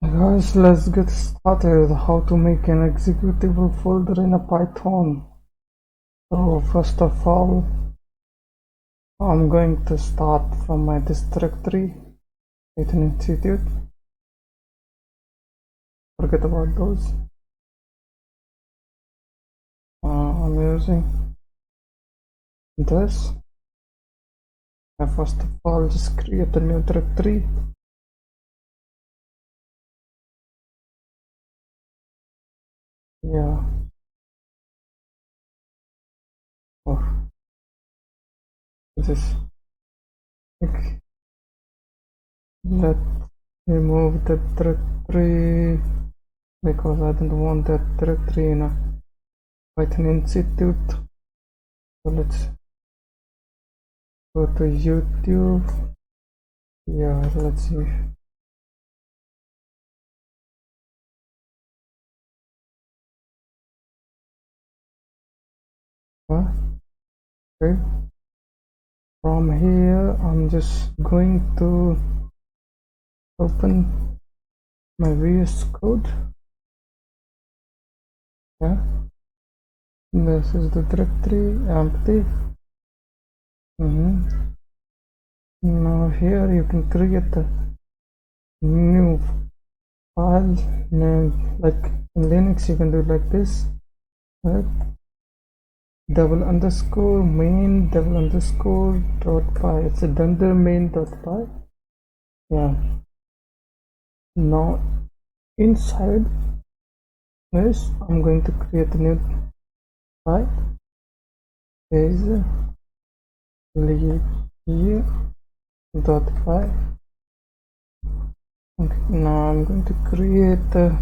Guys, let's get started. How to make an executable folder in a Python. So first of all, I'm going to start from my this directory, Python Institute. Forget about those. I'm using this. First of all, just create a new directory. Yeah. Oh, this. Okay. Let's remove the directory because I don't want that directory in a Python Institute. So let's go to YouTube. Yeah, let's see. Okay. From here, I'm just going to open my VS Code. Yeah. This is the directory empty. Now here you can create a new file name, like in Linux you can do it like this, right? Double underscore main double underscore dot py. It's a dunder main dot py. Yeah. Now inside this I'm going to create a new file is lib.py. Okay, now I'm going to create a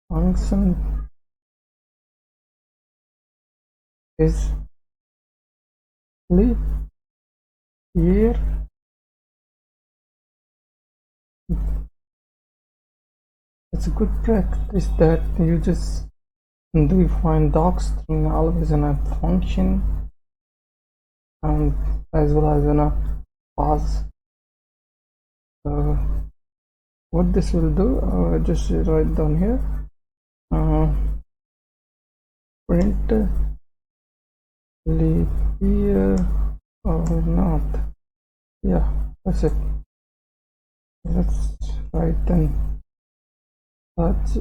function is lib here. It's a good practice that you just define docstring always in a function and as well as in a pass. What this will do, just write down here, print lib here or not. Yeah, that's it. Let's write then such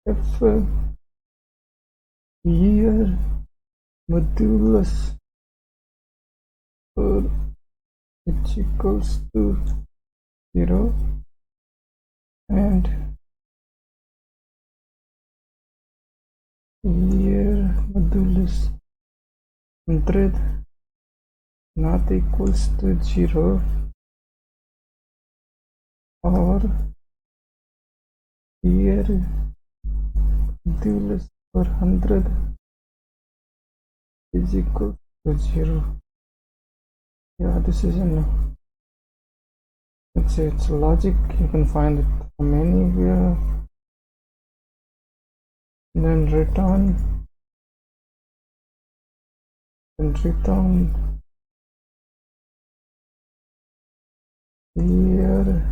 if year modulus which equals to 0 and year modulus 100 not equals to 0 or year modulus for 100 is equal to 0. Yeah, this is an let's say it's logic, you can find it from anywhere. Then return here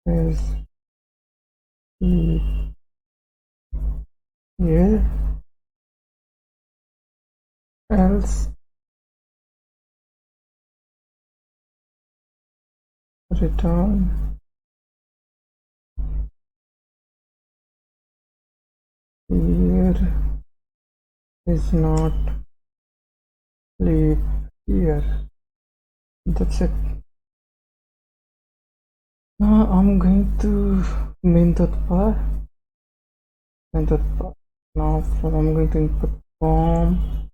is here else return here is not leave here. That's it. Now I'm going to main.py. Now I'm going to input from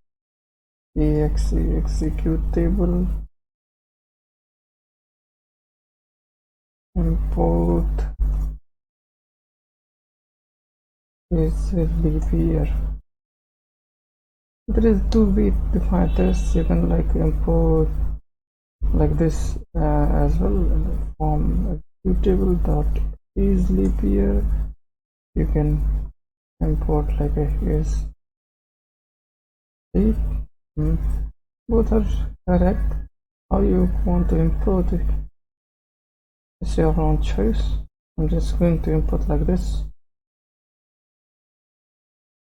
exe executable import is lib here. There is two ways to find this. You can like import like this as well from executable dot is lib here. You can import like a is lib. Both are correct. how you want to import it. It's your own choice. I'm just going to import like this.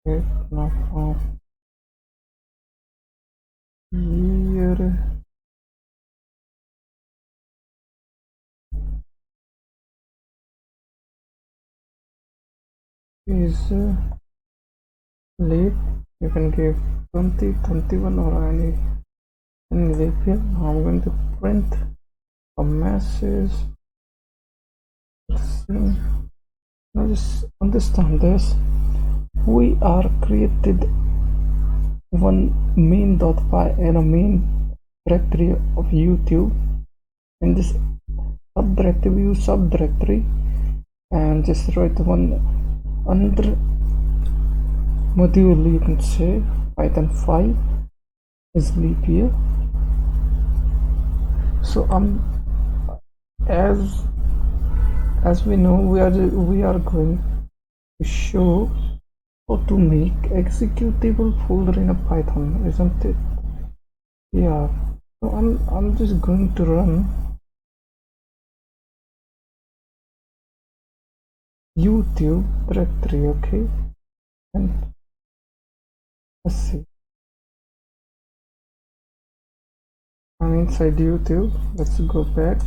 Okay, now from here is leap. You can give 20, 21 or any leap here. I'm going to print a message. Let's see. Now just understand this. We are created one main.py and a main directory of YouTube. In this subdirectory, we use subdirectory and just write one under module, you can say Python 5 is leap year. So as we know, we are going to show how to make executable folder in a Python, isn't it? Yeah. So I'm just going to run YouTube directory, okay, and let's see. I'm inside YouTube. Let's go back.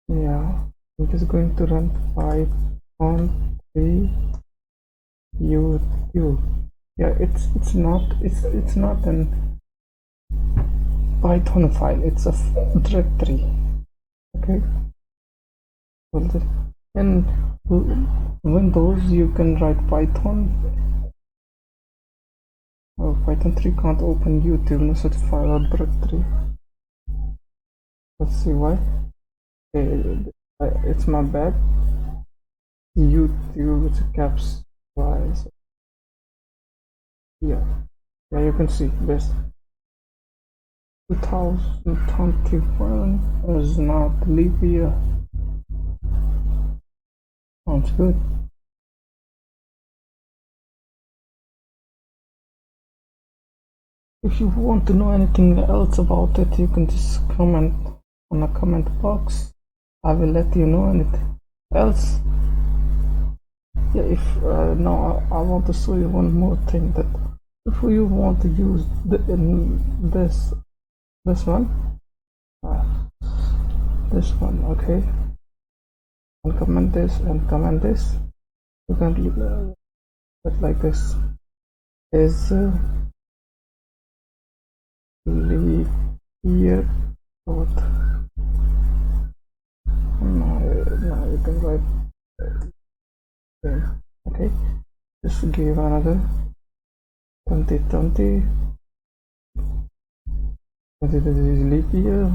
Yeah, I'm just going to run Python 3 YouTube. Yeah, it's not an Python file. It's a directory. Okay. In Windows, you can write Python. Oh, Python 3 can't open YouTube, no such file or directory. Let's see why. It's my bad. YouTube with caps. Why? Yeah, you can see this. 2021 is not leap year. Sounds good. If you want to know anything else about it, you can just comment on the comment box. I will let you know anything else. Yeah, if now I want to show you one more thing, that if you want to use this one, okay, and comment this and comment this, you can leave it like this. Is leave here what? Now you can write okay, just give another 2020. This is leap year.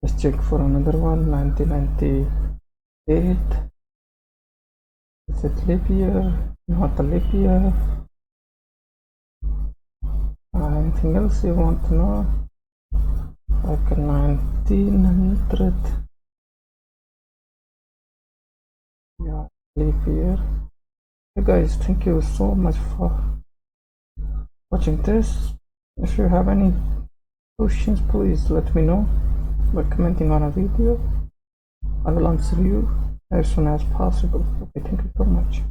Let's check for another one. 1998. Is it leap year? Not a leap year. Anything else you want to know? Like 1900. Yeah, leap year. Hey guys, thank you so much for watching this. If you have any questions, please let me know by commenting on a video. I will answer you as soon as possible. Okay, thank you so much.